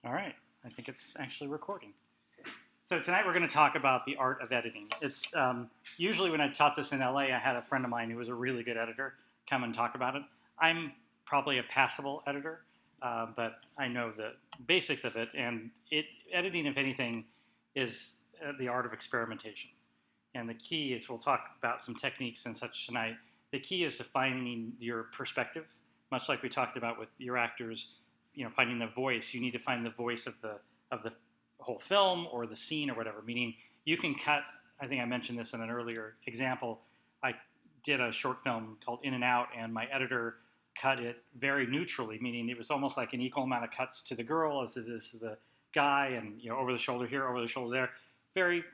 All right, I think it's actually recording. So tonight we're going to talk about the art of editing. It's usually when I taught this in LA, I had a friend of mine who was a really good editor come and talk about it. I'm probably a passable editor, but I know the basics of it. And editing, if anything, is the art of experimentation. And the key is, we'll talk about some techniques and such tonight. The key is to finding your perspective, much like we talked about with your actors. Finding the voice. You need to find the voice of the whole film or the scene or whatever. Meaning, you can cut. I think I mentioned this in an earlier example. I did a short film called In and Out, and my editor cut it very neutrally, meaning it was almost like an equal amount of cuts to the girl as it is to the guy, and over the shoulder here, over the shoulder there. Very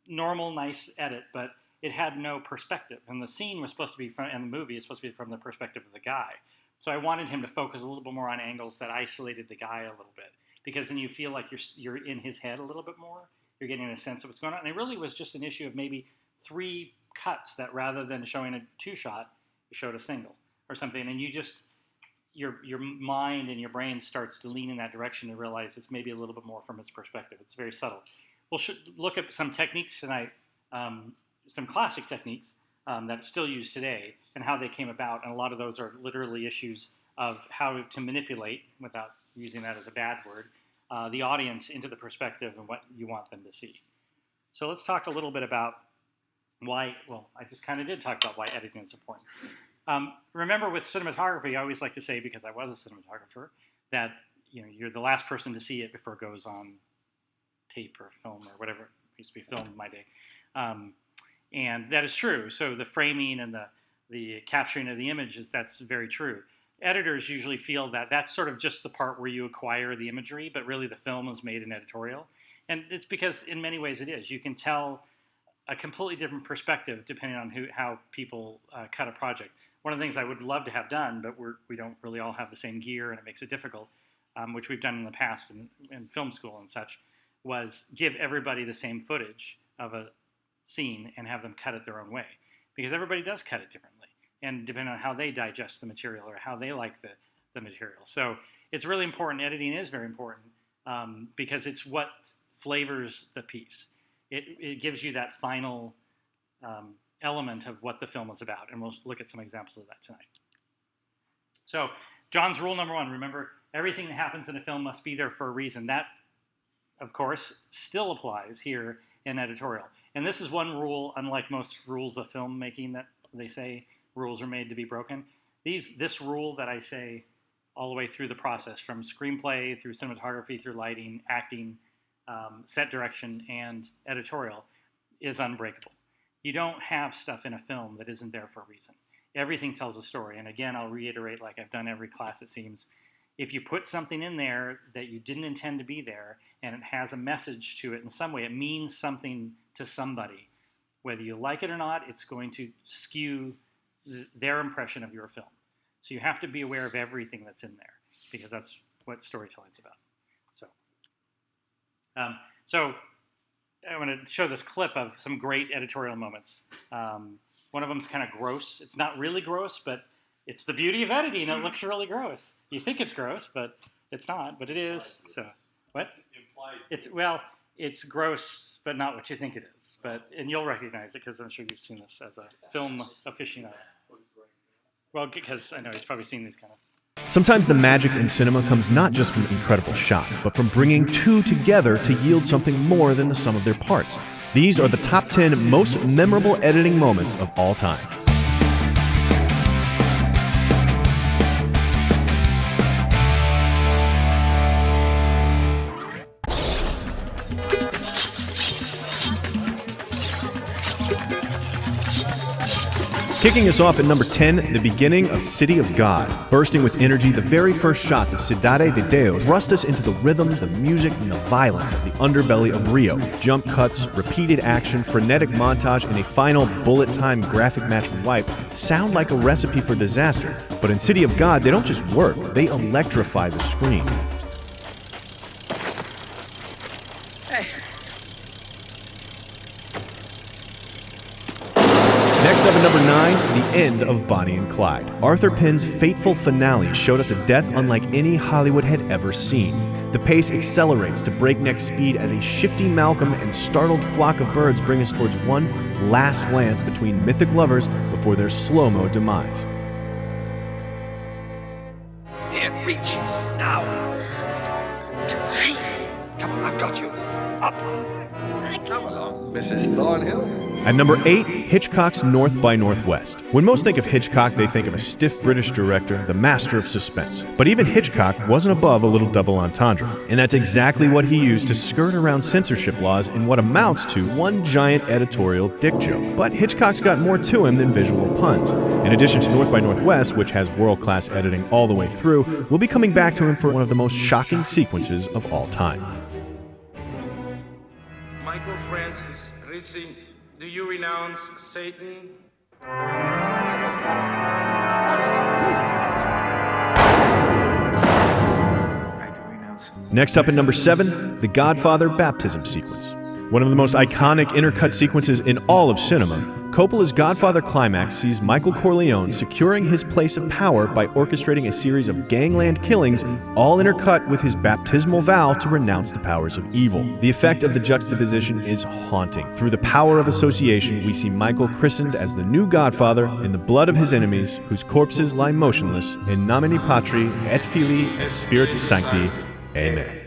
normal, nice edit, but it had no perspective. And the scene was supposed to be and the movie is supposed to be from the perspective of the guy. So I wanted him to focus a little bit more on angles that isolated the guy a little bit, because then you feel like you're in his head a little bit more. You're getting a sense of what's going on. And it really was just an issue of maybe 3 cuts that rather than showing a 2-shot, you showed a single or something. And your mind and your brain starts to lean in that direction to realize it's maybe a little bit more from its perspective. It's very subtle. We'll look at some techniques tonight, some classic techniques that's still used today and how they came about. And a lot of those are literally issues of how to manipulate, without using that as a bad word, the audience into the perspective and what you want them to see. So let's talk a little bit about why, I just kind of did talk about why editing is important. Remember, with cinematography, I always like to say, because I was a cinematographer, that you're the last person to see it before it goes on tape or film or whatever it used to be filmed in my day. And that is true. So the framing and the capturing of the images, that's very true. Editors usually feel that that's sort of just the part where you acquire the imagery, but really the film is made in editorial. And it's because in many ways it is. You can tell a completely different perspective depending on how people cut a project. One of the things I would love to have done, but we don't really all have the same gear and it makes it difficult, which we've done in the past in film school and such, was give everybody the same footage of a scene and have them cut it their own way, because everybody does cut it differently, and depending on how they digest the material or how they like the material. So it's really important. Editing is very important because it's what flavors the piece. It gives you that final element of what the film is about, and we'll look at some examples of that tonight. So John's rule number 1, remember, everything that happens in a film must be there for a reason. That, of course, still applies here in editorial. And this is one rule, unlike most rules of filmmaking that they say rules are made to be broken. This rule that I say all the way through the process, from screenplay, through cinematography, through lighting, acting, set direction, and editorial, is unbreakable. You don't have stuff in a film that isn't there for a reason. Everything tells a story. And again, I'll reiterate, like I've done every class it seems, if you put something in there that you didn't intend to be there, and it has a message to it in some way, it means something to somebody. Whether you like it or not, it's going to skew their impression of your film. So you have to be aware of everything that's in there, because that's what storytelling is about. So I want to show this clip of some great editorial moments. One of them is kind of gross. It's not really gross, but it's the beauty of editing. It looks really gross. You think it's gross, but it's not. But it is. So what? It's gross, but not what you think it is. And you'll recognize it because I'm sure you've seen this as a film aficionado. Well, because I know he's probably seen these kind of. Sometimes the magic in cinema comes not just from incredible shots, but from bringing two together to yield something more than the sum of their parts. These are the top 10 most memorable editing moments of all time. Kicking us off at number 10, the beginning of City of God. Bursting with energy, the very first shots of Cidade de Deus thrust us into the rhythm, the music, and the violence of the underbelly of Rio. Jump cuts, repeated action, frenetic montage, and a final bullet-time graphic match wipe sound like a recipe for disaster. But in City of God, they don't just work, they electrify the screen. Next up at number 9, the end of Bonnie and Clyde. Arthur Penn's fateful finale showed us a death unlike any Hollywood had ever seen. The pace accelerates to breakneck speed as a shifty Malcolm and startled flock of birds bring us towards one last glance between mythic lovers before their slow-mo demise. Here, reach. Now. Come on, I've got you. Up. Come along, Mrs. Thornhill. At number 8, Hitchcock's North by Northwest. When most think of Hitchcock, they think of a stiff British director, the master of suspense. But even Hitchcock wasn't above a little double entendre. And that's exactly what he used to skirt around censorship laws in what amounts to one giant editorial dick joke. But Hitchcock's got more to him than visual puns. In addition to North by Northwest, which has world-class editing all the way through, we'll be coming back to him for one of the most shocking sequences of all time. Michael Francis Rizzi, do you renounce Satan? I do renounce him. Next up at number 7, The Godfather baptism sequence. One of the most iconic intercut sequences in all of cinema, Coppola's Godfather climax sees Michael Corleone securing his place of power by orchestrating a series of gangland killings, all intercut with his baptismal vow to renounce the powers of evil. The effect of the juxtaposition is haunting. Through the power of association, we see Michael christened as the new Godfather in the blood of his enemies, whose corpses lie motionless, in nomine Patri et Filii et Spiritus Sancti. Amen.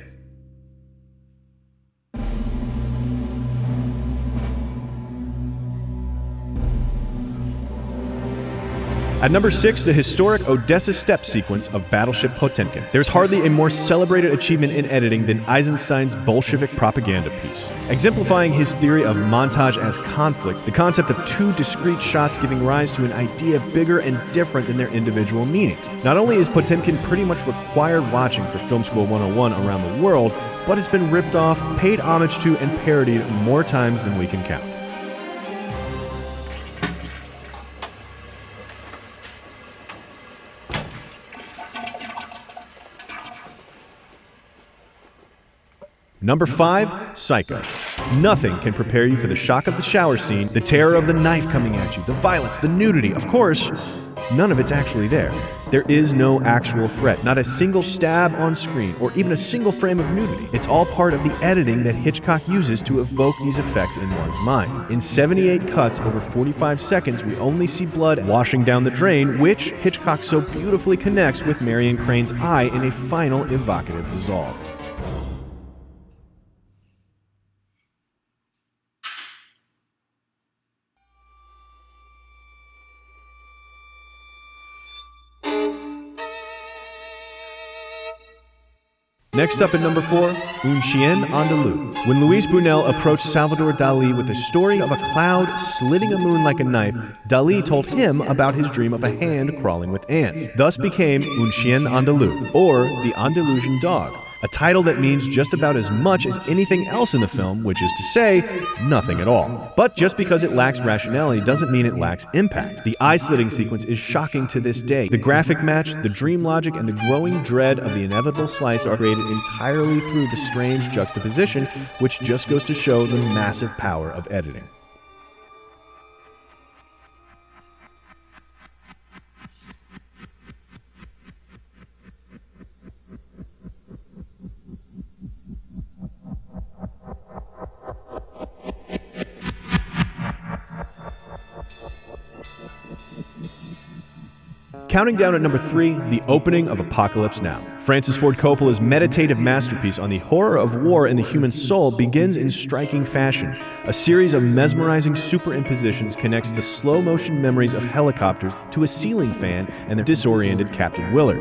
At number 6, the historic Odessa Steppe sequence of Battleship Potemkin. There's hardly a more celebrated achievement in editing than Eisenstein's Bolshevik propaganda piece. Exemplifying his theory of montage as conflict, the concept of two discrete shots giving rise to an idea bigger and different than their individual meanings. Not only is Potemkin pretty much required watching for Film School 101 around the world, but it's been ripped off, paid homage to, and parodied more times than we can count. Number 5, Psycho. Nothing can prepare you for the shock of the shower scene, the terror of the knife coming at you, the violence, the nudity. Of course, none of it's actually there. There is no actual threat, not a single stab on screen, or even a single frame of nudity. It's all part of the editing that Hitchcock uses to evoke these effects in one's mind. In 78 cuts over 45 seconds, we only see blood washing down the drain, which Hitchcock so beautifully connects with Marion Crane's eye in a final evocative dissolve. Next up at number 4, Un Chien Andalou. When Luis Buñuel approached Salvador Dali with the story of a cloud slitting a moon like a knife, Dali told him about his dream of a hand crawling with ants. Thus became Un Chien Andalou, or The Andalusian Dog, a title that means just about as much as anything else in the film, which is to say, nothing at all. But just because it lacks rationality doesn't mean it lacks impact. The eye-slitting sequence is shocking to this day. The graphic match, the dream logic, and the growing dread of the inevitable slice are created entirely through the strange juxtaposition, which just goes to show the massive power of editing. Counting down at number 3, the opening of Apocalypse Now. Francis Ford Coppola's meditative masterpiece on the horror of war and the human soul begins in striking fashion. A series of mesmerizing superimpositions connects the slow-motion memories of helicopters to a ceiling fan and the disoriented Captain Willard.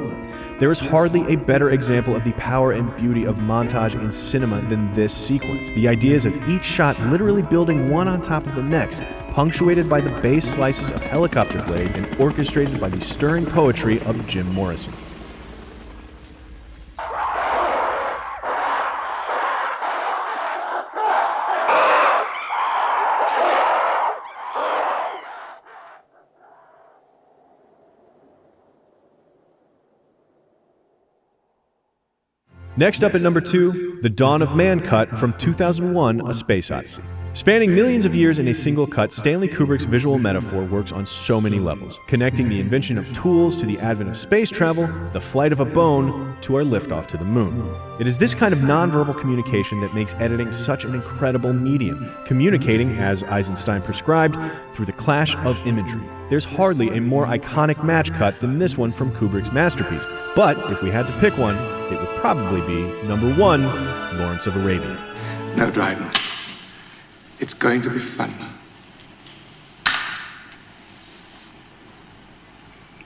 There is hardly a better example of the power and beauty of montage in cinema than this sequence. The ideas of each shot literally building one on top of the next, punctuated by the base slices of helicopter blade and orchestrated by the stirring poetry of Jim Morrison. Next up at number 2, the Dawn of Man cut from 2001, A Space Odyssey. Spanning millions of years in a single cut, Stanley Kubrick's visual metaphor works on so many levels, connecting the invention of tools to the advent of space travel, the flight of a bone, to our liftoff to the moon. It is this kind of nonverbal communication that makes editing such an incredible medium, communicating, as Eisenstein prescribed, through the clash of imagery. There's hardly a more iconic match cut than this one from Kubrick's masterpiece, but if we had to pick one, it would probably be number 1, Lawrence of Arabia. No, Dryden. It's going to be fun.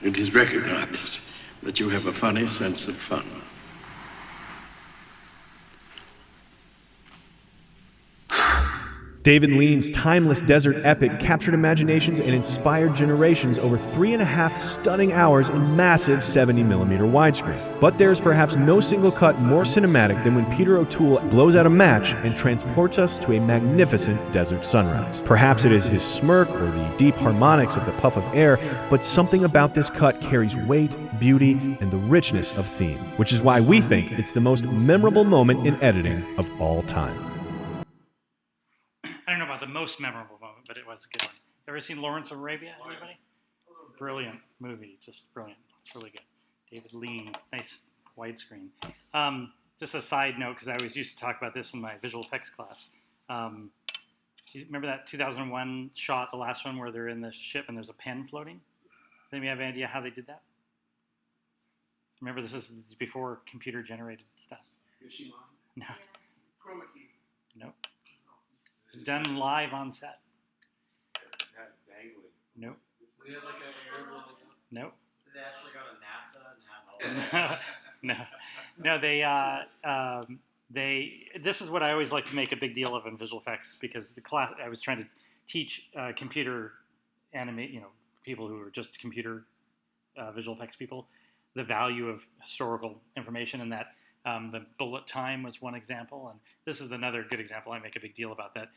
It is recognized that you have a funny sense of fun. David Lean's timeless desert epic captured imaginations and inspired generations over 3.5 stunning hours in massive 70mm widescreen. But there's perhaps no single cut more cinematic than when Peter O'Toole blows out a match and transports us to a magnificent desert sunrise. Perhaps it is his smirk or the deep harmonics of the puff of air, but something about this cut carries weight, beauty, and the richness of theme, which is why we think it's the most memorable moment in editing of all time. I don't know about the most memorable moment, but it was a good one. Ever seen Lawrence of Arabia, anybody? Brilliant movie, just brilliant. It's really good. David Lean, nice widescreen. Just a side note, because I always used to talk about this in my visual effects class. You remember that 2001 shot, the last one, where they're in the ship and there's a pen floating? Does anybody have any idea how they did that? Remember, this is before computer-generated stuff. No. Nope. It was done live on set. Nope. We had like an air balloon. Nope. Did they actually go to NASA and have all No, this is what I always like to make a big deal of in visual effects, because the class I was trying to teach computer animate, people who are just computer visual effects people, the value of historical information, and that the bullet time was one example, and this is another good example. I make a big deal about that.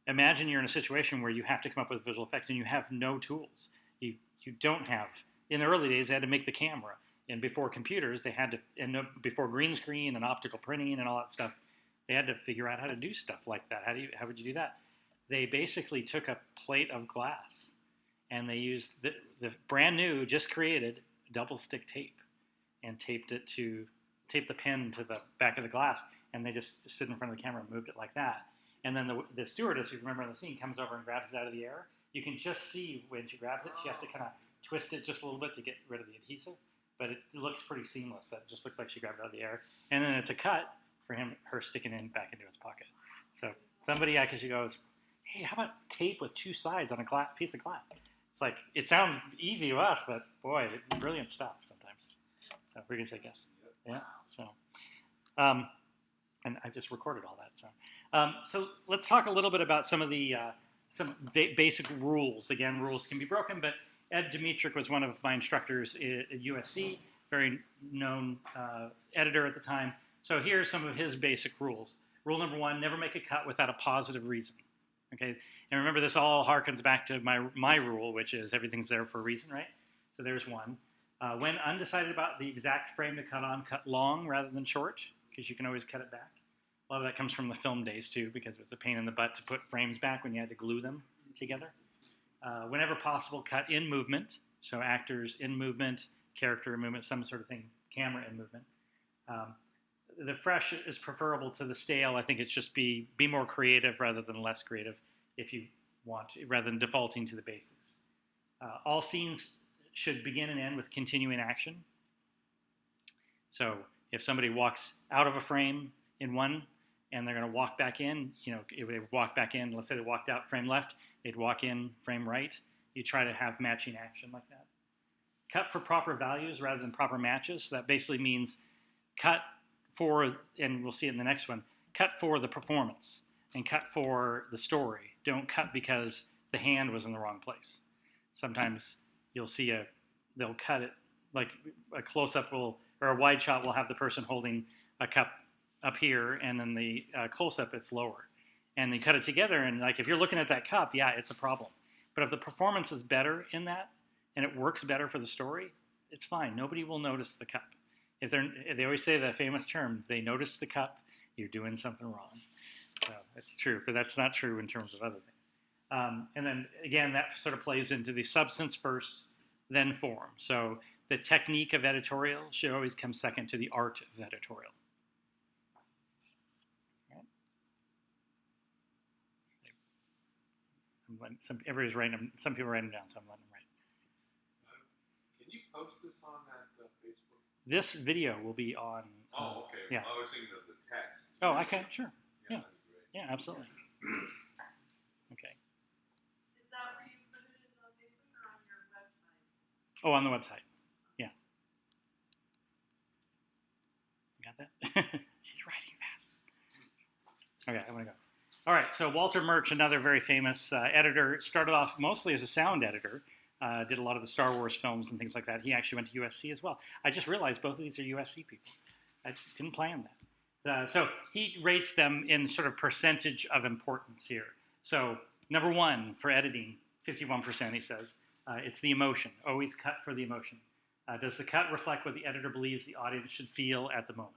Imagine you're in a situation where you have to come up with visual effects and you have no tools. You don't have. In the early days, they had to make the camera, and before computers, they had to, and before green screen and optical printing and all that stuff, they had to figure out how to do stuff like that. How would you do that? They basically took a plate of glass and they used the brand new, just created double stick tape and taped the pen to the back of the glass, and they just stood in front of the camera and moved it like that. And then the stewardess, you remember in the scene, comes over and grabs it out of the air. You can just see when she grabs it, she has to kind of twist it just a little bit to get rid of the adhesive, but it looks pretty seamless. That just looks like she grabbed it out of the air. And then it's a cut for her sticking it back into his pocket. So somebody actually goes, hey, how about tape with 2 sides on a piece of glass? It's like, it sounds easy to us, but boy, brilliant stuff sometimes. So we're going to say yes. Yeah. So, and I just recorded all that. So let's talk a little bit about some of the basic rules. Again, rules can be broken, but Ed Dmytryk was one of my instructors at USC, very known editor at the time. So here are some of his basic rules. Rule number 1, never make a cut without a positive reason. Okay, and remember, this all harkens back to my rule, which is everything's there for a reason, right? So there's one. When undecided about the exact frame to cut on, cut long rather than short, because you can always cut it back. A lot of that comes from the film days, too, because it was a pain in the butt to put frames back when you had to glue them together. Whenever possible, cut in movement. So actors in movement, character in movement, some sort of thing, camera in movement. The fresh is preferable to the stale. I think it's just be more creative rather than less creative if you want to, rather than defaulting to the basics. All scenes should begin and end with continuing action. So if somebody walks out of a frame in one and they're going to walk back in, if they walk back in, let's say they walked out frame left, they'd walk in frame right. You try to have matching action like that. Cut for proper values rather than proper matches. So that basically means cut for, and we'll see it in the next one, cut for the performance and cut for the story. Don't cut because the hand was in the wrong place. Sometimes you'll see they'll cut it, like a close-up or a wide shot will have the person holding a cup up here, and then the close-up, it's lower. And they cut it together, and like if you're looking at that cup, yeah, it's a problem. But if the performance is better in that, and it works better for the story, it's fine. Nobody will notice the cup. If they always say the famous term, they notice the cup, you're doing something wrong. Well, that's true, but that's not true in terms of other things. And then again, that sort of plays into the substance first, then form. So the technique of editorial should always come second to the art of editorial. Right? Everybody's writing them. Some people are writing them down, so I'm letting them write. Can you post this on that Facebook? This video will be on. Oh, okay. Yeah. I was thinking of the text. Oh, I can. Sure. Yeah. That'd be great. Yeah, absolutely. Okay. Is that where you put it? Is on Facebook or on your website? Oh, on the website. Yeah. You got that? She's writing fast. Okay, I'm going to go. All right, so Walter Murch, another very famous editor, started off mostly as a sound editor, did a lot of the Star Wars films and things like that. He actually went to USC as well. I just realized both of these are USC people. I didn't plan that. So he rates them in sort of percentage of importance here. So number one for editing, 51%, he says. It's the emotion. Always cut for the emotion. Does the cut reflect what the editor believes the audience should feel at the moment?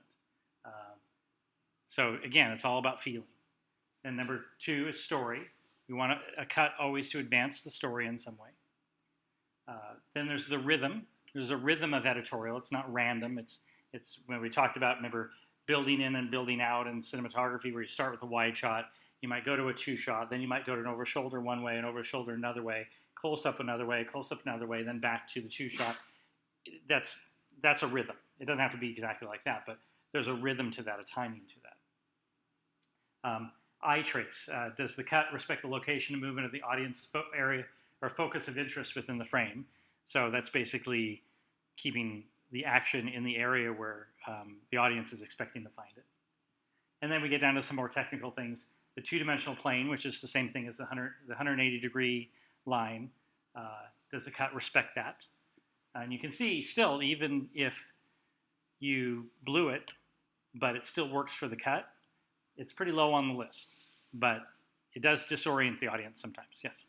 So again, it's all about feeling. And number two is story. We want a cut always to advance the story in some way. Then there's the rhythm. There's a rhythm of editorial. It's not random. It's when we talked about, remember, building in and building out in cinematography, where you start with a wide shot. You might go to a two shot, then you might go to an over shoulder one way, and over shoulder another way, close up another way, close up another way, then back to the two shot. That's a rhythm. It doesn't have to be exactly like that, but there's a rhythm to that, a timing to that. Eye trace. Does the cut respect the location and movement of the audience area or focus of interest within the frame? So that's basically keeping the action in the area where the audience is expecting to find it. And then we get down to some more technical things. The two-dimensional plane, which is the same thing as the 180-degree line. Does the cut respect that? And you can see still, even if you blew it, but it still works for the cut, it's pretty low on the list. But it does disorient the audience sometimes. Yes?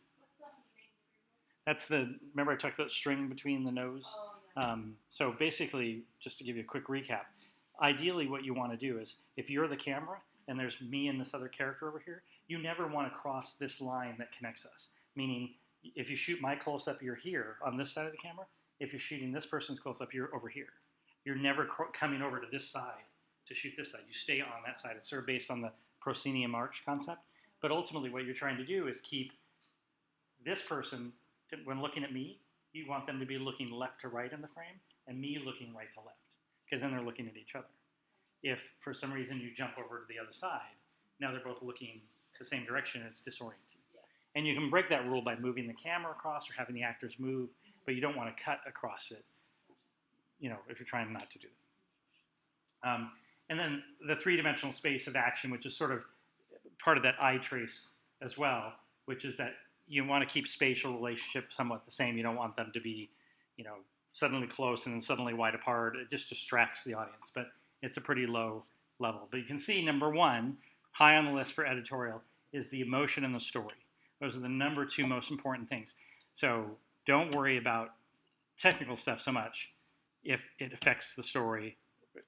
That's remember I talked about string between the nose? Oh, yeah. So basically, just to give you a quick recap, ideally what you want to do is, if you're the camera and there's me and this other character over here, you never want to cross this line that connects us. Meaning, if you shoot my close-up, you're here on this side of the camera. If you're shooting this person's close-up, you're over here. You're never coming over to this side to shoot this side. You stay on that side. It's sort of based on the proscenium arch concept. But ultimately, what you're trying to do is keep this person, when looking at me, you want them to be looking left to right in the frame, and me looking right to left, because then they're looking at each other. If, for some reason, you jump over to the other side, now they're both looking the same direction, it's disorienting. Yeah. And you can break that rule by moving the camera across or having the actors move, but you don't want to cut across it, if you're trying not to do that. And then the three-dimensional space of action, which is sort of part of that eye trace as well, which is that you want to keep spatial relationship somewhat the same. You don't want them to be, suddenly close and then suddenly wide apart. It just distracts the audience, but it's a pretty low level. But you can see number one, high on the list for editorial, is the emotion and the story. Those are the number two most important things. So don't worry about technical stuff so much if it affects the story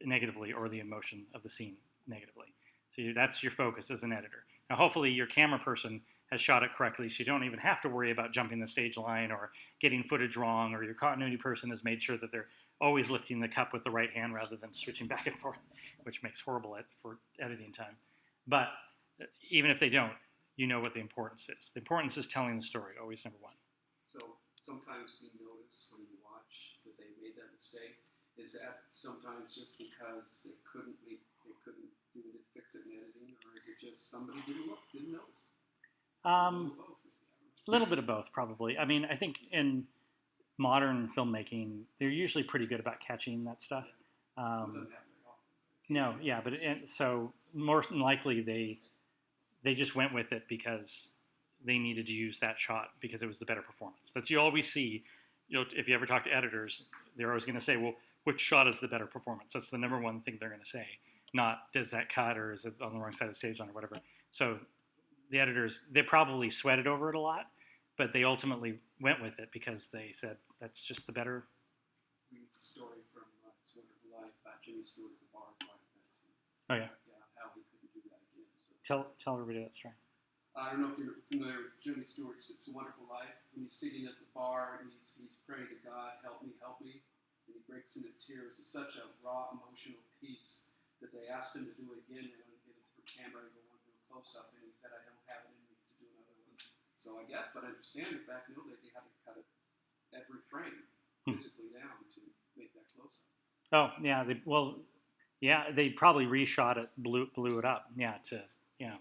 negatively or the emotion of the scene negatively. So that's your focus as an editor. Now, hopefully your camera person has shot it correctly, so you don't even have to worry about jumping the stage line or getting footage wrong, or your continuity person has made sure that they're always lifting the cup with the right hand rather than switching back and forth, which makes horrible for editing time. But even if they don't, you know what the importance is. The importance is telling the story, always number one. So sometimes we notice when you watch that they made that mistake. Is that sometimes just because they couldn't do it, fix it in editing, or is it just somebody didn't notice? A little bit of both, probably. I mean, I think in modern filmmaking, they're usually pretty good about catching that stuff. No, yeah, but so more than likely they just went with it because they needed to use that shot because it was the better performance. That's you always see. If you ever talk to editors, they're always going to say, "Well, which shot is the better performance?" That's the number one thing they're going to say. Not does that cut or is it on the wrong side of the stage line or whatever. So the editors, they probably sweated over it a lot, but they ultimately went with it because they said that's just the better. We used a story from It's Wonderful Life about Jimmy Stewart at the bar. Oh yeah. Yeah, how he couldn't do that again. So Tell everybody that story. I don't know if you're familiar with Jimmy Stewart's It's a Wonderful Life. When he's sitting at the bar and he's praying to God, help me, and he breaks into tears. It's such a raw, emotional piece that they asked him to do it again. They wanted to get it for camera and go one real close-up, and he said, I don't have it in me to do another one. So I guess what I understand is back in the old days, they had to cut it every frame physically down to make that close-up. Oh, yeah. They probably reshot it, blew it up. Yeah,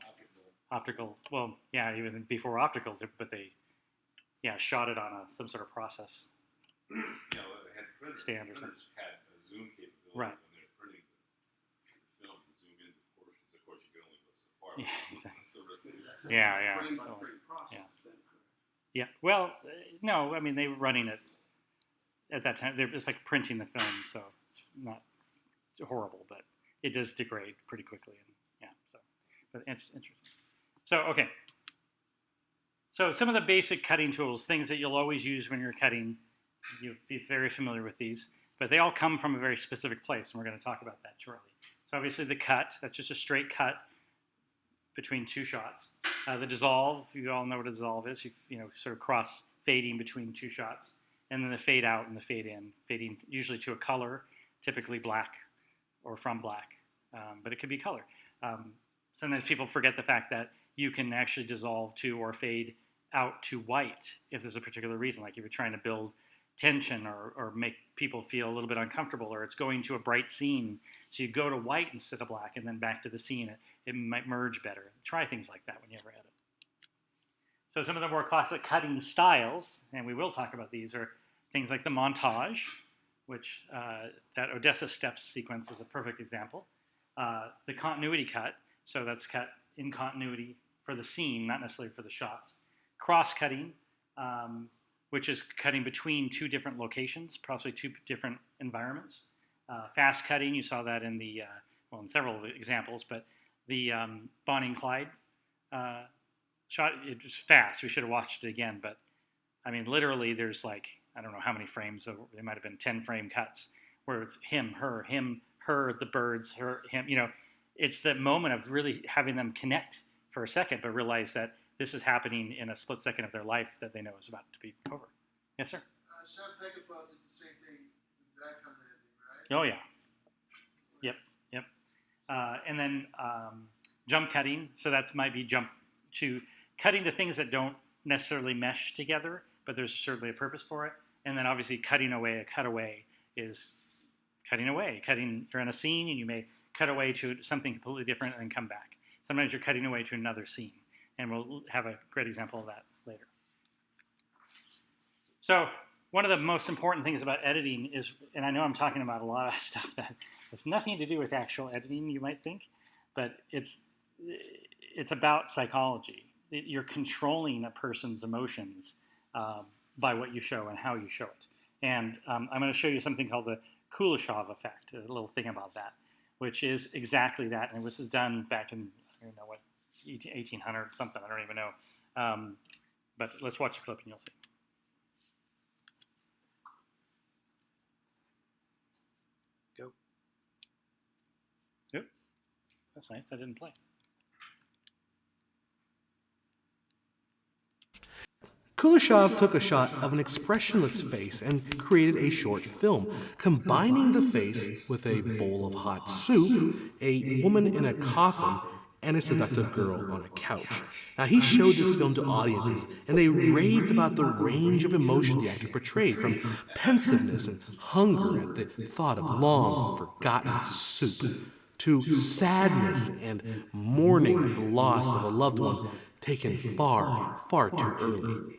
optical. Well, yeah, even before opticals, but they, shot it on some sort of process. They had printers. Standard. Printers had a zoom capability Right. when they're printing the film to zoom in the portions. Of course, you can only go so far. Yeah, exactly. The rest of it. Yeah. Frame by frame process, then correct. Yeah. Well, no, I mean, they were running it at that time. It's like printing the film, so it's not horrible, but it does degrade pretty quickly. And but it's interesting. So, okay. So some of the basic cutting tools, things that you'll always use when you're cutting, you'll be very familiar with these, but they all come from a very specific place, and we're going to talk about that shortly. So obviously the cut, that's just a straight cut between two shots. The dissolve, you all know what a dissolve is. You sort of cross fading between two shots. And then the fade out and the fade in, fading usually to a color, typically black or from black, but it could be color. Sometimes people forget the fact that you can actually dissolve to or fade out to white if there's a particular reason, like if you're trying to build tension or make people feel a little bit uncomfortable, or it's going to a bright scene. So you go to white instead of black and then back to the scene. It might merge better. Try things like that when you ever edit. So some of the more classic cutting styles, and we will talk about these, are things like the montage, which that Odessa Steps sequence is a perfect example. The continuity cut, so that's cut in continuity for the scene, not necessarily for the shots. Cross-cutting, which is cutting between two different locations, possibly two different environments. Fast cutting, you saw that in in several of the examples, but the Bonnie and Clyde shot, it was fast. We should have watched it again, but I mean, literally there's like, I don't know how many frames, so there might have been 10 frame cuts where it's him, her, the birds, her, him, it's the moment of really having them connect for a second, but realize that this is happening in a split second of their life that they know is about to be over. Yes, sir? Sam Peckinpah did the same thing with that kind of editing, right? Oh, yeah. Yep. And then jump cutting, so that might be jump to cutting to things that don't necessarily mesh together, but there's certainly a purpose for it. And then obviously cutting away, a cutaway is cutting away. You're in a scene and you may cut away to something completely different and then come back. Sometimes you're cutting away to another scene, and we'll have a great example of that later. So one of the most important things about editing is, and I know I'm talking about a lot of stuff that has nothing to do with actual editing, you might think, but it's about psychology. You're controlling a person's emotions by what you show and how you show it. And I'm going to show you something called the Kuleshov effect, a little thing about that, which is exactly that. And this is done back in, I don't know what, 1800 something, I don't even know. But let's watch the clip and you'll see. Go. Oop. That's nice, that didn't play. Kuleshov took a shot of an expressionless face and created a short film, combining the face with a bowl of hot soup, a woman in a coffin, and a seductive girl on a couch. Now, he showed this film to audiences, and they raved about the range of emotion the actor portrayed, from pensiveness and hunger at the thought of long forgotten soup, to sadness and mourning at the loss of a loved one taken far, far too early,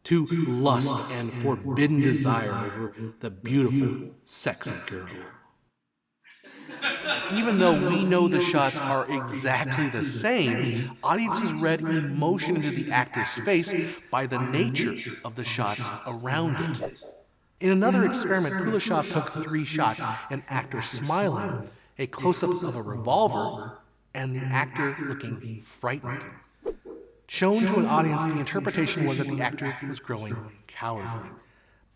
to lust and forbidden desire over the beautiful, sexy girl. Even though we know the shots are exactly the same, audiences read emotion into the actor's face by the nature of the shots around it. In another experiment, Kuleshov took 3 shots, an actor smiling, a close-up of a revolver, and the actor looking frightened. Shown to an audience, the interpretation was that the actor was growing cowardly.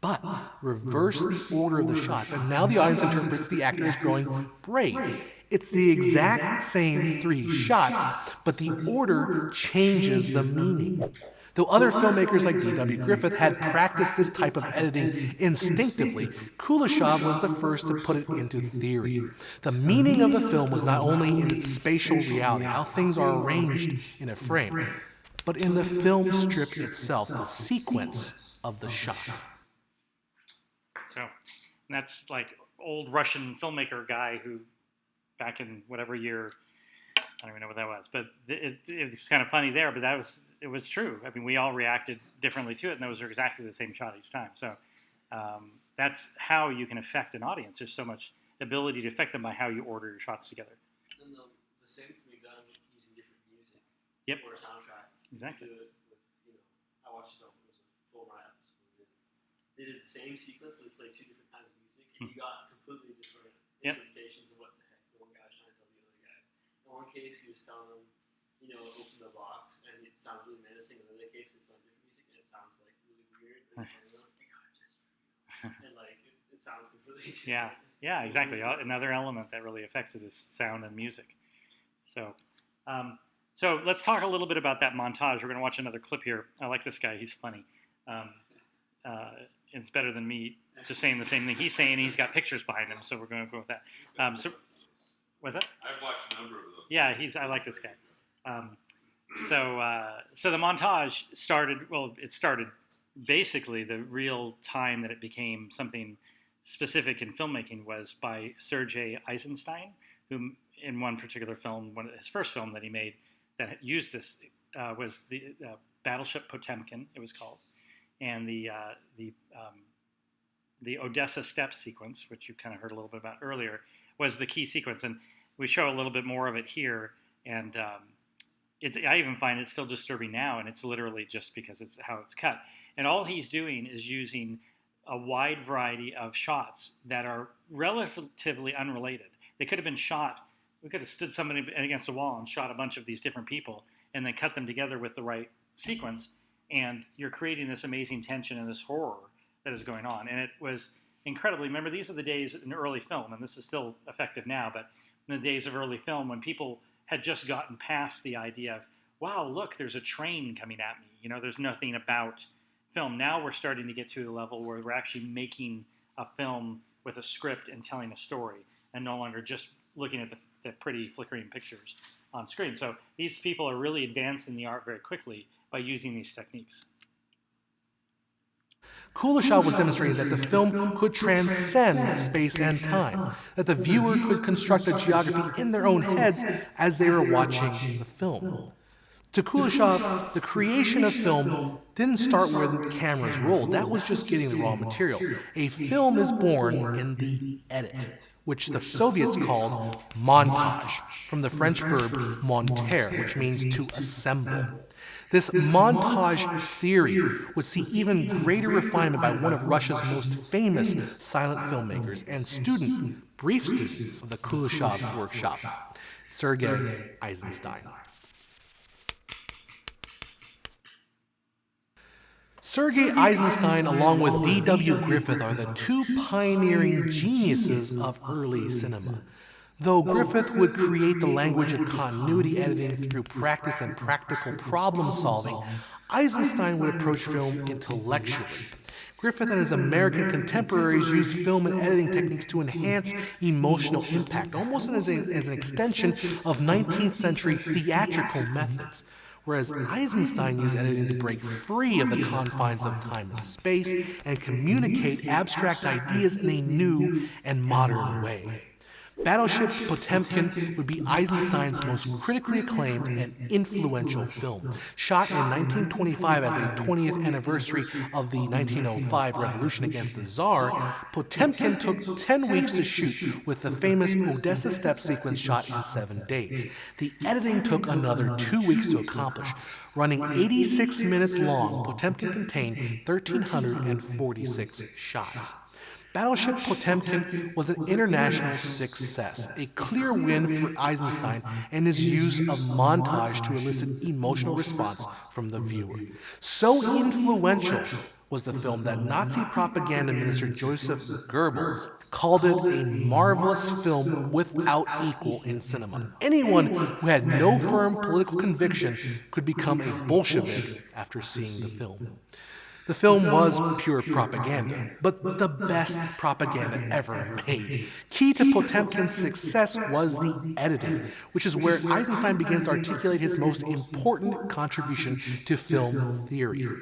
But reverse the order of the shots, and now the audience interprets the actor as growing brave, It's the exact same 3 shots, but the order changes the meaning. Though other filmmakers like D.W. Griffith had practiced this type of editing instinctively, Kuleshov was the first to put it into theory. The meaning of the film was not only in its spatial reality, how things are arranged in a frame, but in the film strip itself, the sequence of the shot. So that's like old Russian filmmaker guy who, back in whatever year, I don't even know what that was, but it was kind of funny there, but it was true. I mean, we all reacted differently to it, and those are exactly the same shot each time. So that's how you can affect an audience. There's so much ability to affect them by how you order your shots together. And the same can be done using different music. Yep. Or a soundtrack. Exactly. Do it with, I watched it was a full ride episode. They did the same sequence, but they played 2 different kinds of music, and you got completely different interpretations of what the heck the one guy was trying to tell the other guy. In one case, he was telling them, open the box, and it sounds really menacing. In another case, it's on different music, and it sounds like really weird. And he's telling them, I got it just for you. And like, it sounds completely different. Yeah, exactly. Another element that really affects it is sound and music. So, so let's talk a little bit about that montage. We're going to watch another clip here. I like this guy. He's funny. It's better than me just saying the same thing he's saying. He's got pictures behind him, so we're going to go with that. So, what's that? I've watched a number of those. Yeah, I like this guy. So the montage started. Well, it started basically the real time that it became something specific in filmmaking was by Sergei Eisenstein, who in one particular film, his first film that he made that used this was the Battleship Potemkin. It was called, and the Odessa Steppe sequence, which you kind of heard a little bit about earlier, was the key sequence, and we show a little bit more of it here. And I even find it still disturbing now, and it's literally just because it's how it's cut. And all he's doing is using a wide variety of shots that are relatively unrelated. They could have been shot. We could have stood somebody against a wall and shot a bunch of these different people, and then cut them together with the right sequence. And you're creating this amazing tension and this horror that is going on. And it was incredibly. Remember, these are the days in early film, and this is still effective now, but in the days of early film when people had just gotten past the idea of, wow, look, there's a train coming at me. There's nothing about film. Now we're starting to get to the level where we're actually making a film with a script and telling a story, and no longer just looking at the pretty flickering pictures on screen. So these people are really advancing the art very quickly by using these techniques. Kuleshov was demonstrating that the film could transcend space and time, that the viewer could construct a geography in their own heads as they were watching the film. To Kuleshov, the creation of film didn't start when cameras rolled. That was just getting the raw material. A film is born in the edit, which the Soviets called montage, from the French verb monter, which means to assemble. This montage theory would see even greater refinement by one of Russia's most famous silent filmmakers and brief student of the Kuleshov workshop, Sergei Eisenstein. Sergei Eisenstein, along with D.W. Griffith, are the 2 pioneering geniuses of early cinema. Though Griffith would create the language of continuity editing through practice and practical problem solving, Eisenstein would approach film intellectually. Griffith and his American contemporaries used film and editing techniques to enhance emotional impact, almost as an extension of 19th century theatrical methods. Whereas Eisenstein used editing to break free of the confines of time and space and communicate abstract ideas in a new and modern way. Battleship Potemkin would be Eisenstein's most critically acclaimed and influential film. Shot in 1925 as a 20th anniversary of the 1905 revolution against the Tsar, Potemkin took 10 weeks to shoot, with the famous Odessa Steppe sequence shot in 7 days. The editing took another 2 weeks to accomplish. Running 86 minutes long, Potemkin contained 1,346 shots. Battleship Potemkin was an international success, a clear win for Eisenstein and his use of montage to elicit emotional response from the viewer. So influential was the film that Nazi propaganda minister Joseph Goebbels called it a marvelous film without equal in cinema. Anyone who had no firm political conviction could become a Bolshevik after seeing the film. The film was pure propaganda, but the best propaganda ever made. Key to Potemkin's success was the editing, which is where Eisenstein begins to articulate his most important contribution to film theory. All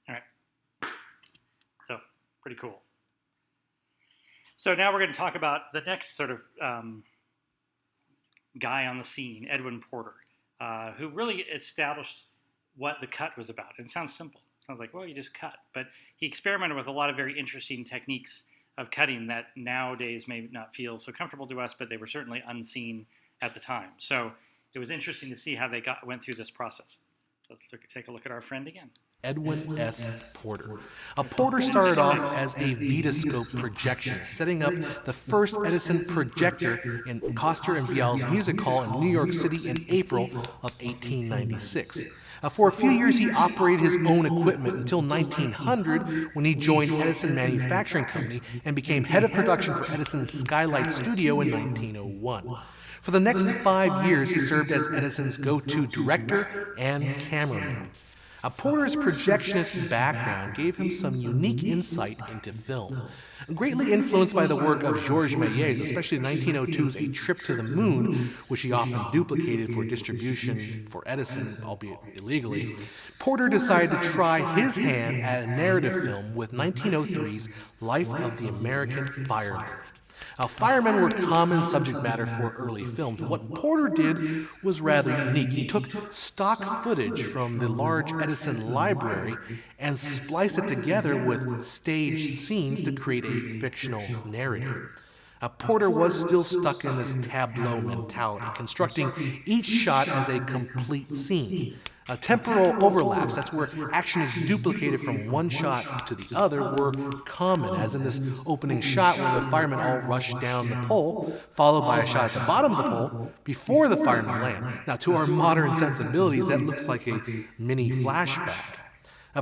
right. So, pretty cool. So now we're going to talk about the next sort of guy on the scene, Edwin Porter, who really established what the cut was about. It sounds simple. It sounds like, well, you just cut. But he experimented with a lot of very interesting techniques of cutting that nowadays may not feel so comfortable to us, but they were certainly unseen at the time. So it was interesting to see how they went through this process. Let's take a look at our friend again. Edwin S. Porter. Porter started off as a Vitascope projectionist, setting up the first Edison projector in Koster and Vial's Music Hall in New York City in April of 1896. For a few years, he operated his own equipment until 1900, when he joined Edison Manufacturing Company and became head of production for Edison's Skylight Studio in 1901. For the next 5 years, he served as Edison's go-to director and cameraman. Porter's projectionist background gave him some unique insight into film. Greatly influenced by the work of Georges Méliès, especially 1902's A Trip to the Moon, which he often duplicated for distribution for Edison, albeit illegally, Porter decided to try his hand at a narrative film with 1903's Life of the American Fireman. Firemen were common subject matter for early films. What Porter did was rather unique. He took stock footage from the large Edison library and spliced it together with staged scenes to create a fictional narrative. Porter was still stuck in this tableau mentality, constructing each shot as a complete scene. Temporal overlaps, that's where action is duplicated from one shot to the other, were common, as in this opening shot where the firemen all rush down the pole, followed by a shot at the bottom of the pole before the firemen land. Now, to our modern sensibilities, that looks like a mini flashback.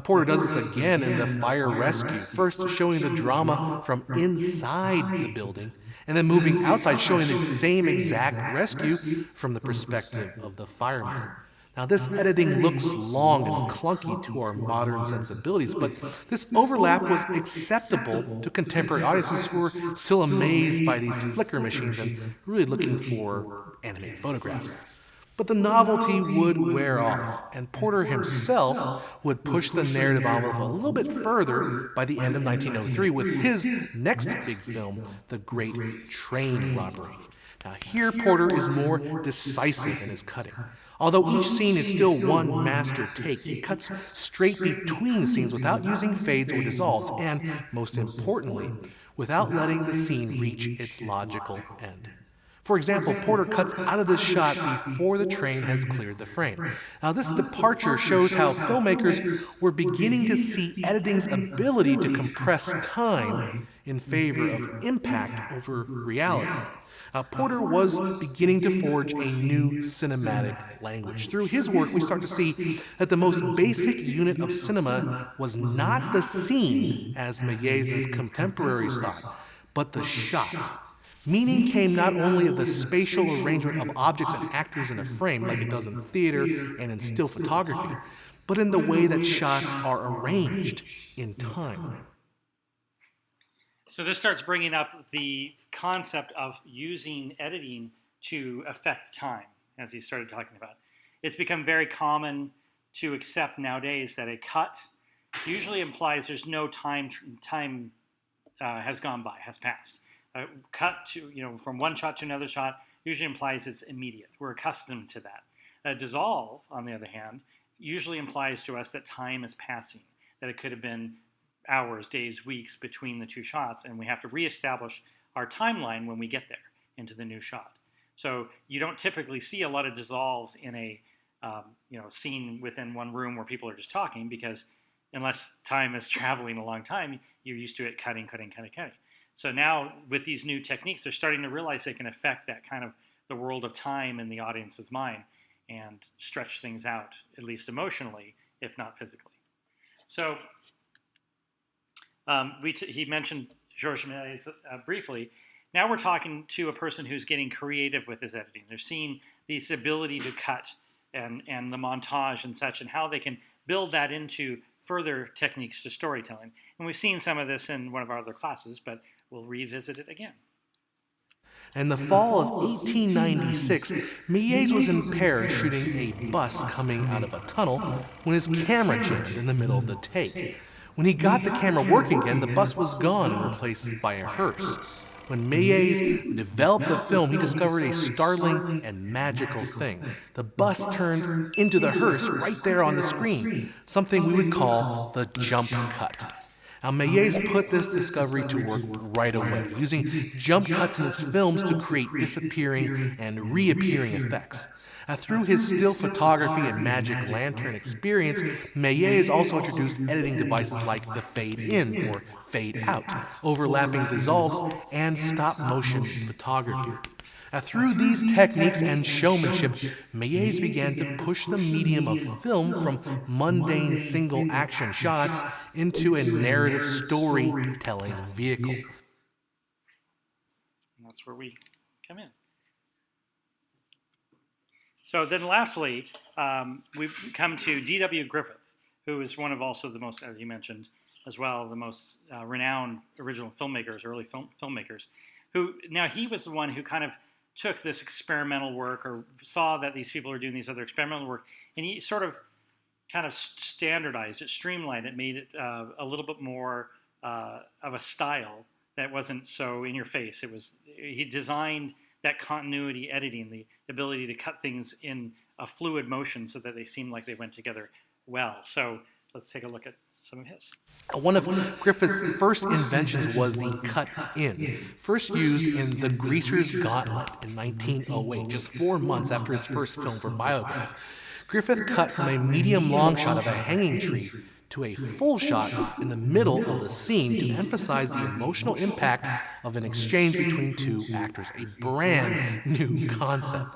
Porter does this again in the fire rescue, first showing the drama from inside the building, and then moving outside, showing the same exact rescue from the perspective of the firemen. Now, this editing looks long and clunky to our modern sensibilities, but this overlap was acceptable to contemporary audiences who were still amazed by these flicker machines and really looking for animated photographs. But the novelty would wear off, and Porter himself would push the narrative envelope a little bit further by the end of 1903 with his next big film, The Great Train Robbery. Now, here Porter is more decisive in his cutting. Although each scene is still one master take, he cuts straight between scenes without using fades or dissolves, and, most importantly, without letting the scene reach its logical end. For example, Porter cuts out of this shot before the train has cleared the frame. Now, this departure shows how filmmakers were beginning to see editing's ability to compress time in favor of impact over reality. Porter was beginning to forge a new cinematic language. Through his work, we start to see that the most basic unit of cinema was not the scene, as Méliès and his contemporaries thought, but the shot. Meaning came not only of the spatial arrangement of objects and actors in a frame, like it does in theater and in still photography, but in the way that shots are arranged in time. So this starts bringing up the concept of using editing to affect time, as he started talking about. It's become very common to accept nowadays that a cut usually implies there's no time has gone by, has passed. Cut to, from one shot to another shot usually implies it's immediate. We're accustomed to that. Dissolve, on the other hand, usually implies to us that time is passing, that it could have been hours, days, weeks between the two shots, and we have to reestablish our timeline when we get there into the new shot. So you don't typically see a lot of dissolves in a scene within one room where people are just talking, because unless time is traveling a long time, you're used to it cutting. So now with these new techniques, they're starting to realize they can affect that kind of the world of time in the audience's mind and stretch things out, at least emotionally, if not physically. So he mentioned Georges Méliès briefly. Now we're talking to a person who's getting creative with his editing. They're seeing this ability to cut and the montage and such, and how they can build that into further techniques to storytelling. And we've seen some of this in one of our other classes, but we'll revisit it again. In the fall of 1896, Méliès was in Paris shooting a bus coming out of a tunnel when his camera jammed in the middle of the take. When he got the camera working again, the bus was gone and replaced by a hearse. When Méliès developed the film, he discovered a startling and magical thing. The bus turned into the hearse right there on the screen, something we would call the jump cut. Now, Méliès put this discovery to work right away, using jump cuts in his films to create disappearing and reappearing effects. Through his still photography and magic lantern experience, Méliès also introduced editing devices like the fade-in or fade-out, overlapping dissolves, and stop-motion photography. Through these techniques and showmanship, Méliès began to push the medium of film from mundane single-action shots into a narrative storytelling vehicle. And that's where we come in. So then lastly, we come to D.W. Griffith, who is one of also the most, as you mentioned as well, the most renowned original filmmakers, early filmmakers, who now he was the one who kind of took this experimental work, or saw that these people are doing these other experimental work, and he sort of kind of standardized it, streamlined it, made it a little bit more of a style that wasn't so in your face. He designed that continuity editing, the ability to cut things in a fluid motion so that they seemed like they went together well. So let's take a look at some of his. One of Griffith's first inventions was the cut-in, first used in The Greaser's Gauntlet in 1908, just 4 months after his first film for Biograph. Griffith cut from a medium-long shot of a hanging tree to a full shot in the middle of the scene to emphasize the emotional impact of an exchange between two actors, a brand new concept.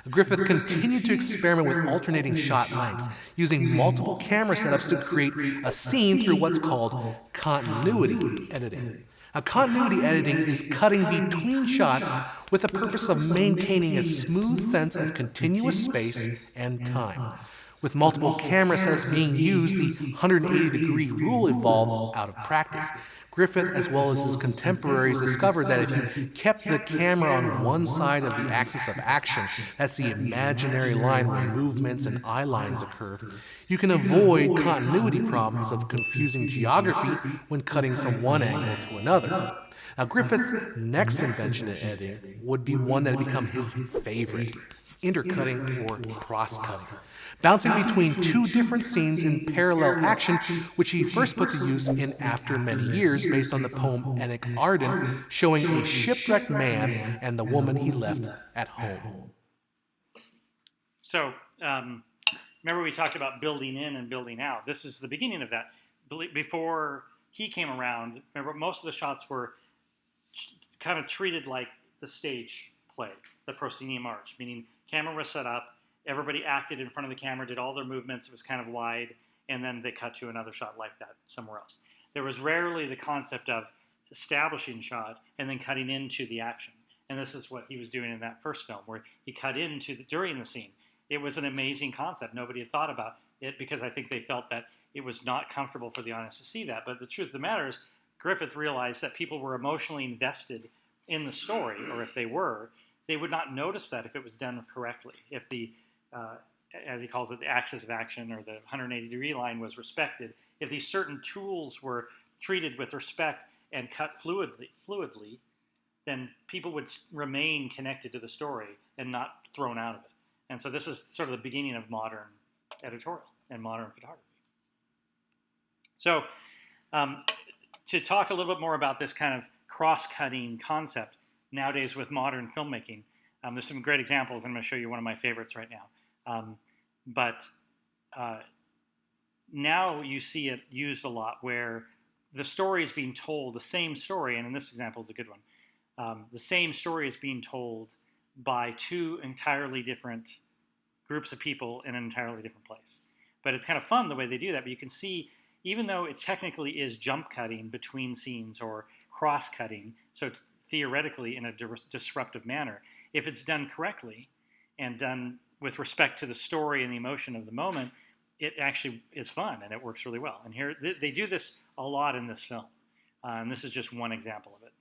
Griffith continued to experiment with alternating shot lengths, using multiple camera setups to create a scene through what's called continuity editing. Now, continuity editing is cutting between shots with the purpose of maintaining a smooth sense of continuous space and time. With multiple camera setups being used, the 180-degree rule evolved out of practice. Griffith, as well as his contemporaries, discovered that if you kept the camera on one side of the axis of action, that's the imaginary line where movements and eye lines occur, you can avoid continuity problems of confusing geography when cutting from one angle to another. Now, Griffith's next invention in editing would be one that had become his favorite: intercutting or cross-cutting, bouncing between two different scenes in parallel action, which he first put to use in After Many Years, based on the poem Enoch Arden, showing a shipwrecked man and the woman he left at home. So, remember we talked about building in and building out. This is the beginning of that. Before he came around, remember, most of the shots were kind of treated like the stage play, the proscenium arch, meaning camera was set up, everybody acted in front of the camera, did all their movements, it was kind of wide, and then they cut to another shot like that somewhere else. There was rarely the concept of establishing shot and then cutting into the action. And this is what he was doing in that first film, where he cut into during the scene. It was an amazing concept. Nobody had thought about it because I think they felt that it was not comfortable for the audience to see that. But the truth of the matter is, Griffith realized that people were emotionally invested in the story, or if they were, they would not notice that if it was done correctly. If the, as he calls it, the axis of action or the 180-degree line was respected, if these certain tools were treated with respect and cut fluidly, then people would remain connected to the story and not thrown out of it. And so this is sort of the beginning of modern editorial and modern photography. So to talk a little bit more about this kind of cross-cutting concept nowadays with modern filmmaking, there's some great examples, and I'm going to show you one of my favorites right now. But now you see it used a lot where the story is being told, the same story, and in this example is a good one, the same story is being told by two entirely different groups of people in an entirely different place. But it's kind of fun the way they do that, but you can see even though it technically is jump cutting between scenes or cross cutting, so it's theoretically in a disruptive manner, if it's done correctly and done with respect to the story and the emotion of the moment, it actually is fun and it works really well. And here they do this a lot in this film, and this is just one example of it.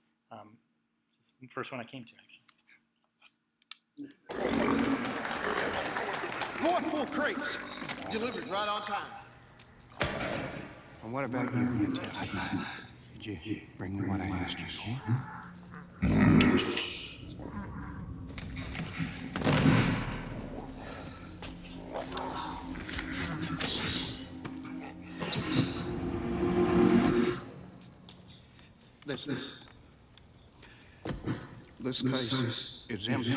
It's the first one I came to, actually. 4 full crates, delivered right on time. And what about you, Mentet? Did you bring me what I asked you for? This case is empty.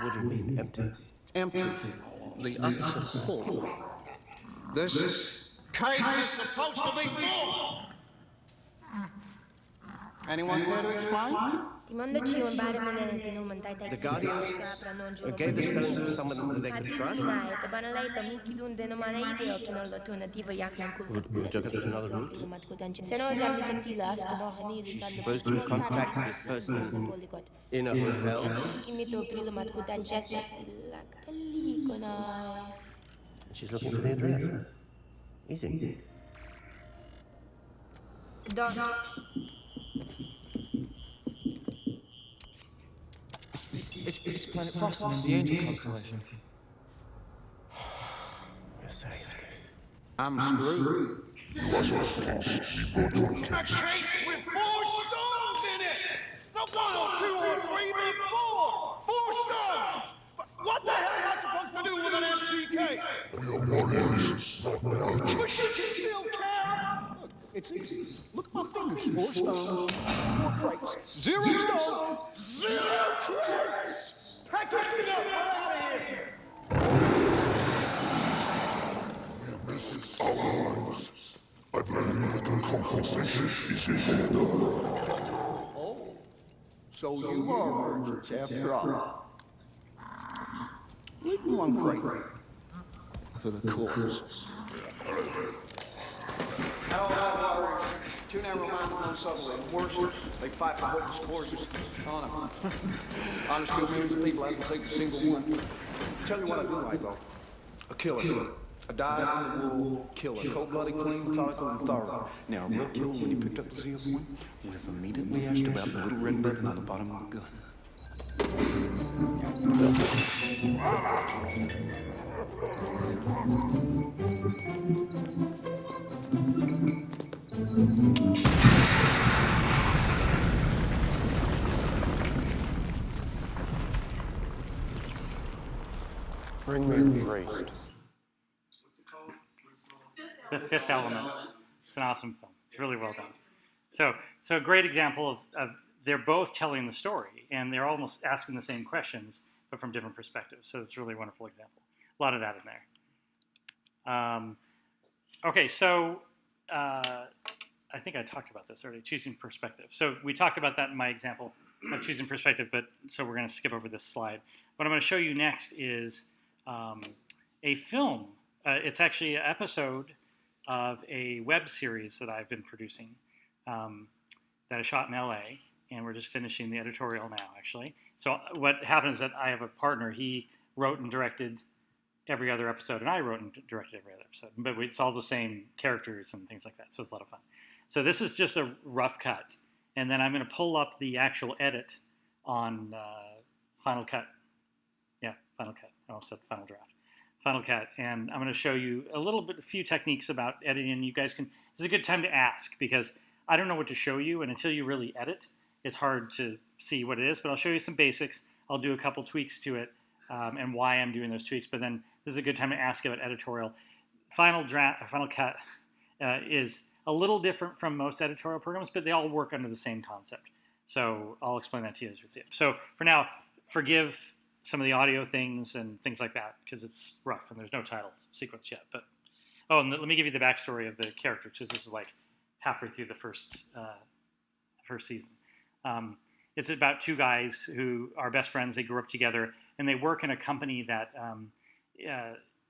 What do you mean, empty? Empty. The opposite full. This Case is supposed to be full! Anyone care to explain? The Guardians gave the stones to someone that they could trust. We took it to another route. She's supposed to contact this person in a hotel. She's looking for the address. Easy. It's Planet Frost in the Angel constellation. You're saved. I'm screwed. A case with 4 stones in it! Not 1 or 2 or 3, but 4! 4 stones! What the hell am I supposed to do with an empty case? We are warriors, not knights. But you can still count! Look, it's easy. Look at my fingers. 4 stones, 4 crates. 0 stones, 0 crates! Pack everything up, we're out of here! We risked our lives. I believe a little compensation is in order. Oh, so you are merchants after all. Leave me 1 crate for the corpse. All right, warriors. 2 narrow minds, no subtly. Worse, they fight for hopeless causes. On them. Honest, good millions of people haven't saved a single one. Tell you what I do like, though. A killer. A dyed-in-the-wool killer. Cold-blooded, clean, methodical, and thorough. Now, a real killer, when you picked up the ZF-1, would have immediately asked about the little red button on the bottom of the gun. Bring me erased. What's it called? The Fifth Element. It's an awesome film. It's really well done. So a great example of they're both telling the story, and they're almost asking the same questions, but from different perspectives. So it's a really wonderful example. A lot of that in there. Okay, so I think I talked about this already, choosing perspective. So we talked about that in my example of choosing perspective, but so we're going to skip over this slide. What I'm going to show you next is a film. It's actually an episode of a web series that I've been producing that I shot in LA, and we're just finishing the editorial now, actually. So what happened is that I have a partner. He wrote and directed every other episode, and I wrote and directed every other episode. But it's all the same characters and things like that, so it's a lot of fun. So this is just a rough cut, and then I'm going to pull up the actual edit on Final Cut. Yeah, Final Cut. I almost said Final Draft. Final Cut, and I'm going to show you a few techniques about editing. You guys can. This is a good time to ask because I don't know what to show you, and until you really edit, it's hard to see what it is. But I'll show you some basics. I'll do a couple tweaks to it, and why I'm doing those tweaks. But then this is a good time to ask about editorial. Final Cut is a little different from most editorial programs, but they all work under the same concept. So I'll explain that to you as we see it. So for now, forgive some of the audio things and things like that because it's rough and there's no title sequence yet. But and let me give you the backstory of the character because this is like halfway through the first season. It's about 2 guys who are best friends. They grew up together and they work in a company that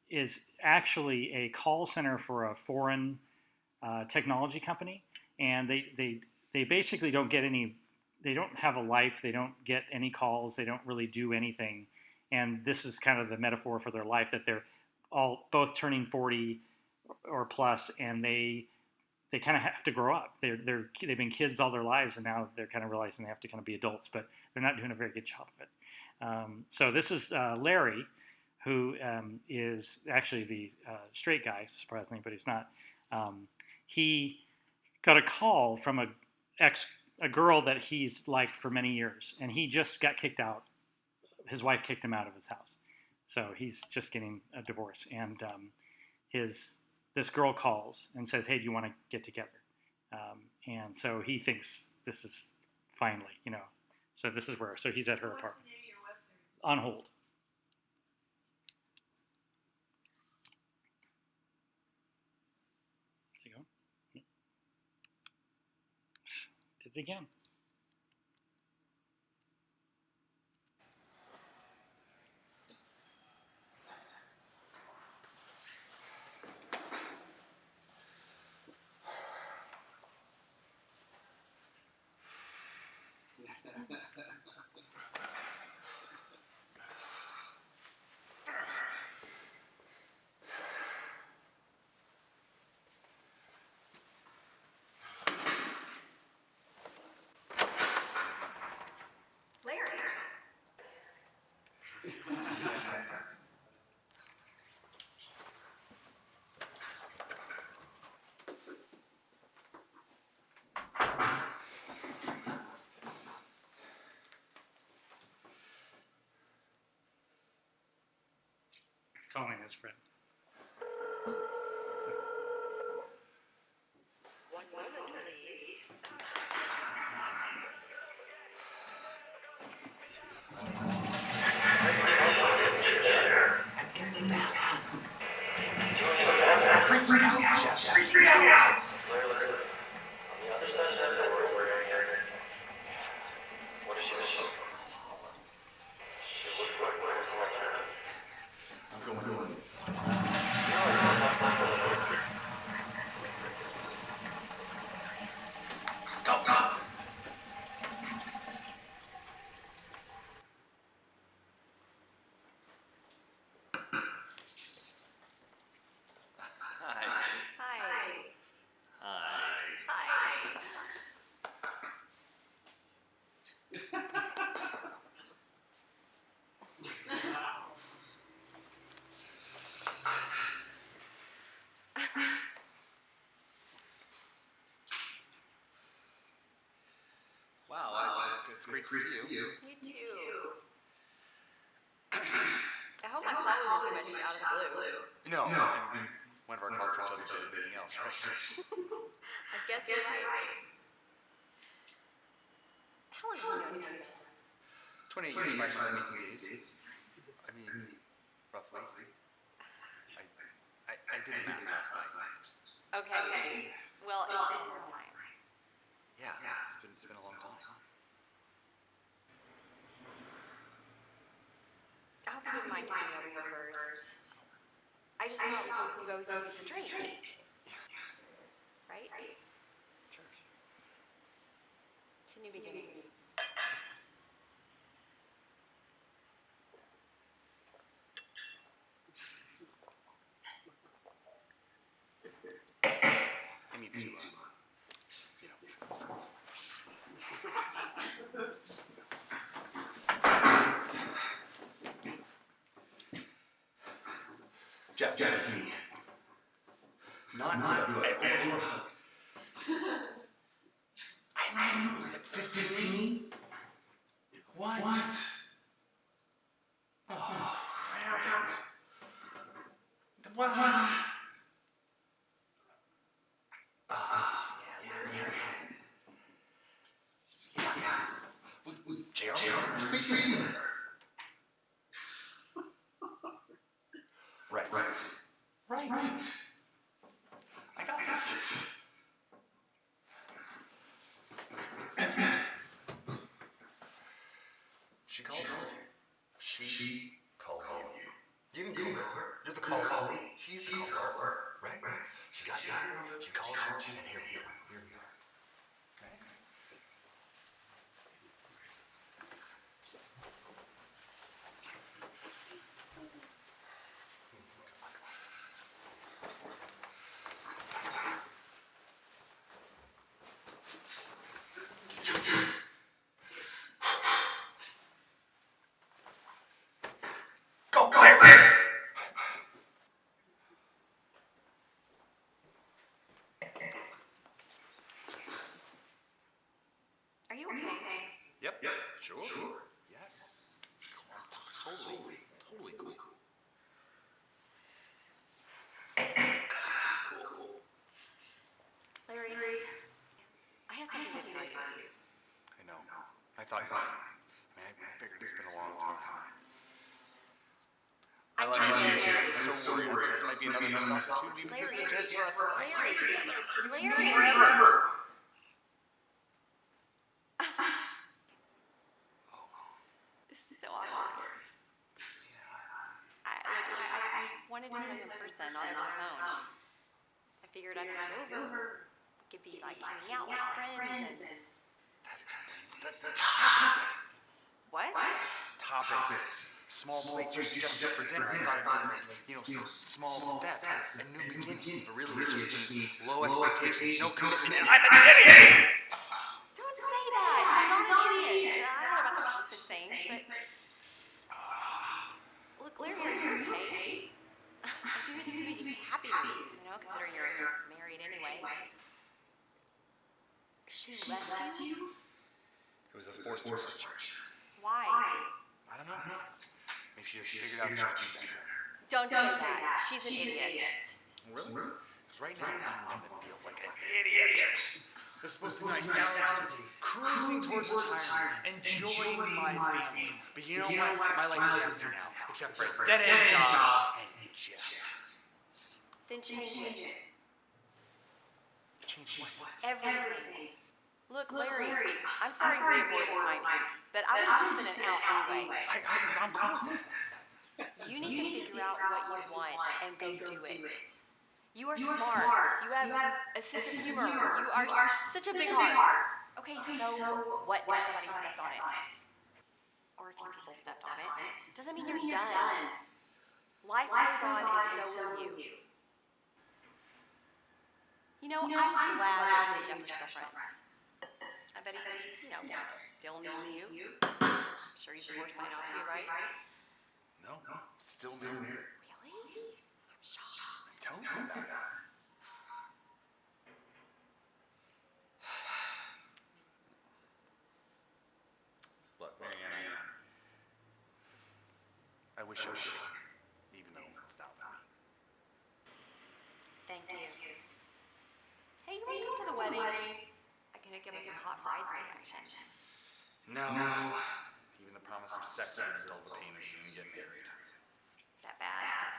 is actually a call center for a foreign technology company, and they basically don't get any. They don't have a life. They don't get any calls. They don't really do anything. And this is kind of the metaphor for their life, that they're all both turning 40 or plus, and they kind of have to grow up. They've been kids all their lives, and now they're kind of realizing they have to kind of be adults, but they're not doing a very good job of it. So this is Larry, who is actually the straight guy, surprisingly, but he's not. He got a call from a girl that he's liked for many years, and he just got kicked out. His wife kicked him out of his house, so he's just getting a divorce. And this girl calls and says, "Hey, do you want to get together?" And so he thinks this is finally, So this is where. So he's at her apartment. What's the name of your website? On hold. Is he going? Did it again. He's calling his friend. It's great to see you. You too. I hope my call wasn't too much out of the blue. No, and one of our calls for each other did everything else, right? I guess you're right. How long have you known each other? 28 years, 5 months, and 18 days. I mean, roughly. I did the math last night. Okay. Well, it's been a long time. Yeah, it's been a long time. I hope you didn't mind coming over here first. I just thought we could go with a drink. Right? Sure. To new beginnings. I mean, to, Jeff, not good. I don't know, like 15? What? Oh, crap. What? JR, sleeping. Right. I got this. She called you. She called you. You didn't call her. You're the caller. She's the caller, right? She got you. She called you, and here we are. Here we are. Okay? Go, Larry! Are you okay? Yep. Sure. Yes. Totally cool. Larry, I have something to tell you. I know. I thought you might. I figured it's been a long time. I love you too. I was so worried. I thought this might be another missed opportunity, but this is a chance for us to play together. Larry! Forever! This is so awkward. I wanted to tell you in person, not on the phone. I figured I'd come over. We could be like hanging out like friends and... That explains the tapas. What? Tapas. Small plates you suggested for dinner. I thought it meant, small steps, a new beginning. But really, it just means low expectations, no commitment, and I'm an idiot! Don't say that! I'm not an idiot. I don't know about the tapas thing, but... Look, Larry, are you okay? I figured this would be happy news, considering you're married anyway. She left you? It was a forced departure. Why? I don't know. Maybe she just figured out she could do better. Don't say that. She's an idiot. Really? Because right now, I'm one that feels like an idiot. This is supposed to be my salad, cruising towards retirement, enjoying my family. But you know what? My life is empty now, except for a dead-end job and Jeff. Then change it. Change what? Everything. Look, Larry, I'm sorry we ignored the timing, but I would have just been an out anyway. I'm cool with that. You need to figure out what you want and go do it. You are smart. You have a sense of humor. You are such a big heart. Okay, so what if somebody stepped on it? Or a few people stepped on it? Doesn't mean you're done. Life goes on and so will you. I'm glad that you and Jeff are still friends. I bet he, still needs you. I'm sure he's divorced by now too, right? No, still married. Really? I'm shocked. Tell me about it. Look, Mariana, I wish I could, even though it's not with me. Thank you. Hey, you want to come to the wedding? I can hook you up with some hot bridesmaid action. No, even the promise of sex can dull the pain of seeing you get married. That bad?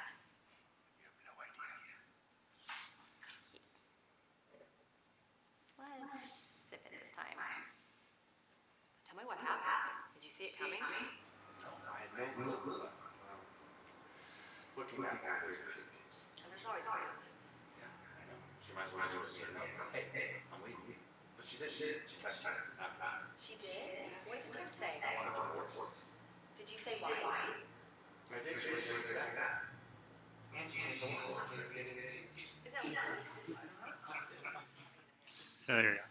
You have no idea. Let's sip it this time. Tell me what happened. Did you see it coming? No, I had no clue. Looking back, there's a few things. And there's always things. Yeah, I know. She might as well just write me a note saying, hey, I'm waiting. But she didn't. She texted me afterwards. She did? What did you say? I wanted a divorce. Did you say why? I did. She just did that. And she changed the laws. I can't get into. Is that what? So there you go.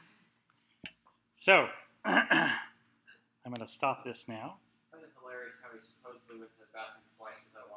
So I'm going to stop this now. I find it hilarious how he supposedly went to the bathroom twice without